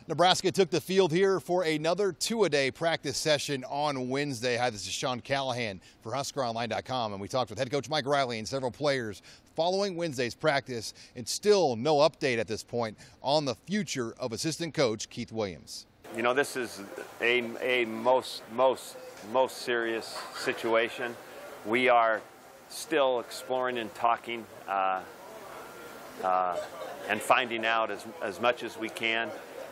Nebraska took the field here for another two-a-day practice session on Wednesday. Hi, this is Sean Callahan for HuskerOnline.com, and we talked with head coach Mike Riley and several players following Wednesday's practice, and still no update at this point on the future of assistant coach Keith Williams. You know, this is a most serious situation. We are still exploring and talking and finding out as much as we can.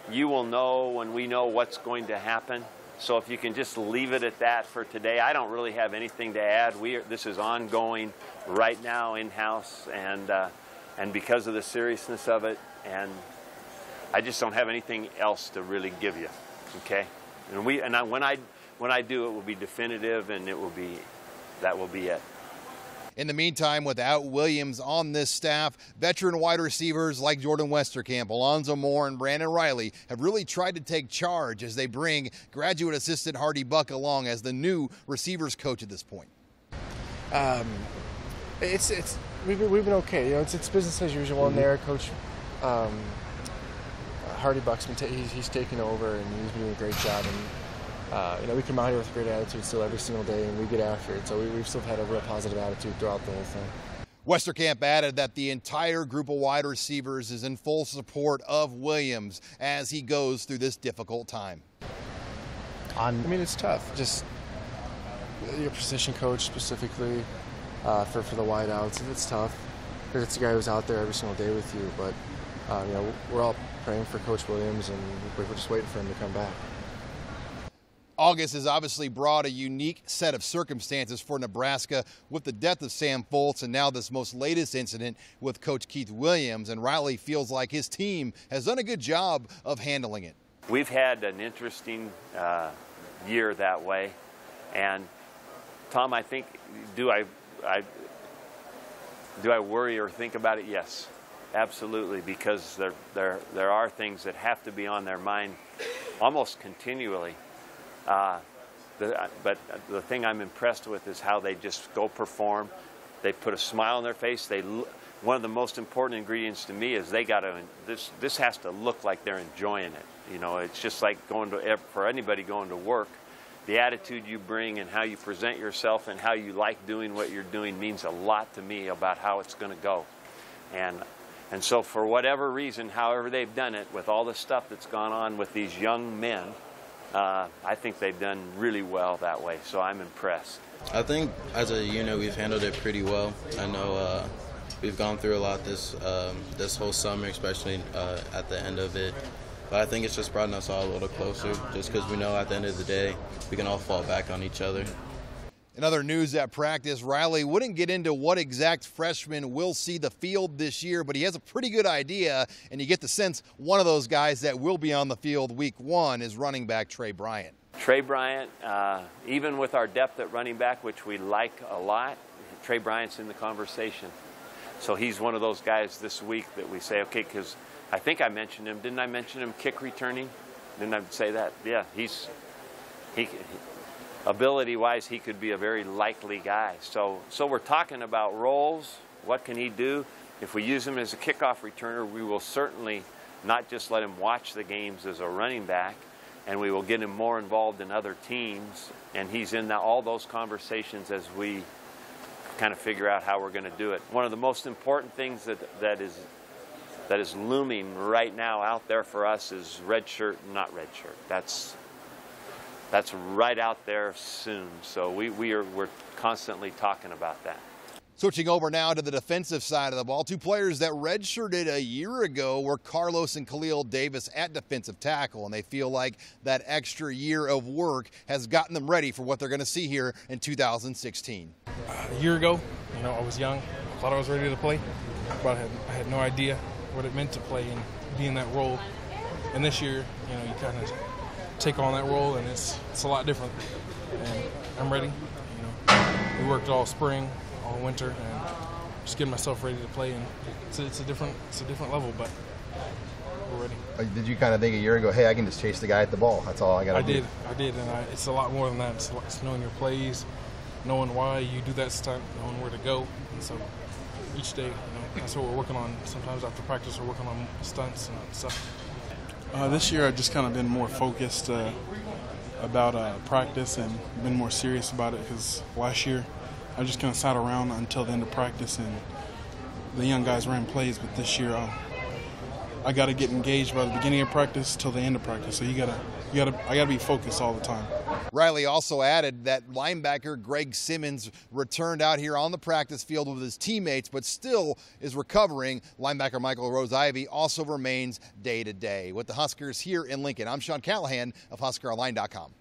You will know when we know what's going to happen. So if you can just leave it at that for today. I don't really have anything to add. This is ongoing right now in-house, and because of the seriousness of it, and I just don't have anything else to really give you. Okay, and when I do, it will be definitive, and that will be it. In the meantime, without Williams on this staff, veteran wide receivers like Jordan Westerkamp, Alonzo Moore, and Brandon Riley have really tried to take charge as they bring graduate assistant Hardy Buck along as the new receivers coach at this point. We've been okay. You know, it's business as usual in there. Coach Hardy Buck's he's taken over, and he's been doing a great job. And you know, we come out here with a great attitude still every single day, and we get after it. So we've still had a real positive attitude throughout the whole thing. Westerkamp added that the entire group of wide receivers is in full support of Williams as he goes through this difficult time. I mean, it's tough. Just your position coach specifically for the wideouts, it's tough because it's a guy who's out there every single day with you. But you know, we're all praying for Coach Williams, and we're just waiting for him to come back. August has obviously brought a unique set of circumstances for Nebraska with the death of Sam Foltz and now this most latest incident with Coach Keith Williams, and Riley feels like his team has done a good job of handling it. We've had an interesting year that way, and Tom, I think, do I worry or think about it? Yes, absolutely, because there are things that have to be on their mind almost continually. But the thing I'm impressed with is how they just go perform. They put a smile on their face. One of the most important ingredients to me is this has to look like they're enjoying it. You know, it's just like for anybody going to work. The attitude you bring and how you present yourself and how you like doing what you're doing means a lot to me about how it's going to go. And so for whatever reason, however they've done it, with all the stuff that's gone on with these young men, I think they've done really well that way, so I'm impressed. I think as a unit we've handled it pretty well. I know we've gone through a lot this whole summer, especially at the end of it. But I think it's just brought us all a little closer, just because we know at the end of the day we can all fall back on each other. In other news at practice, Riley wouldn't get into what exact freshman will see the field this year, but he has a pretty good idea, and you get the sense one of those guys that will be on the field week one is running back Trey Bryant. Trey Bryant, even with our depth at running back, which we like a lot, Trey Bryant's in the conversation. So he's one of those guys this week that we say, okay, because I think I mentioned him. Didn't I mention him kick returning? Didn't I say that? Yeah, ability-wise, he could be a very likely guy. So we're talking about roles. What can he do? If we use him as a kickoff returner, we will certainly not just let him watch the games as a running back, and we will get him more involved in other teams. And he's in all those conversations as we kind of figure out how we're going to do it. One of the most important things that is looming right now out there for us is red shirt and not red shirt. That's right out there soon. So we're constantly talking about that. Switching over now to the defensive side of the ball, two players that redshirted a year ago were Carlos and Khalil Davis at defensive tackle, and they feel like that extra year of work has gotten them ready for what they're going to see here in 2016. A year ago, you know, I was young. I thought I was ready to play, but I had no idea what it meant to play and be in that role. And this year, you know, you kind of take on that role, and it's a lot different. And I'm ready. You know, we worked all spring, all winter, and just getting myself ready to play. And it's a different level, but we're ready. Did you kind of think a year ago, hey, I can just chase the guy at the ball? That's all I got to do. I did, and it's a lot more than that. It's knowing your plays, knowing why you do that stunt, knowing where to go. And so each day, you know, that's what we're working on. Sometimes after practice, we're working on stunts and stuff. This year I've just kind of been more focused about practice and been more serious about it, because last year I just kind of sat around until the end of practice and the young guys ran plays, but this year I got to get engaged by the beginning of practice till the end of practice. So I got to be focused all the time. Riley also added that linebacker Greg Simmons returned out here on the practice field with his teammates, but still is recovering. Linebacker Michael Rose-Ivy also remains day to day. With the Huskers here in Lincoln, I'm Sean Callahan of HuskerOnline.com.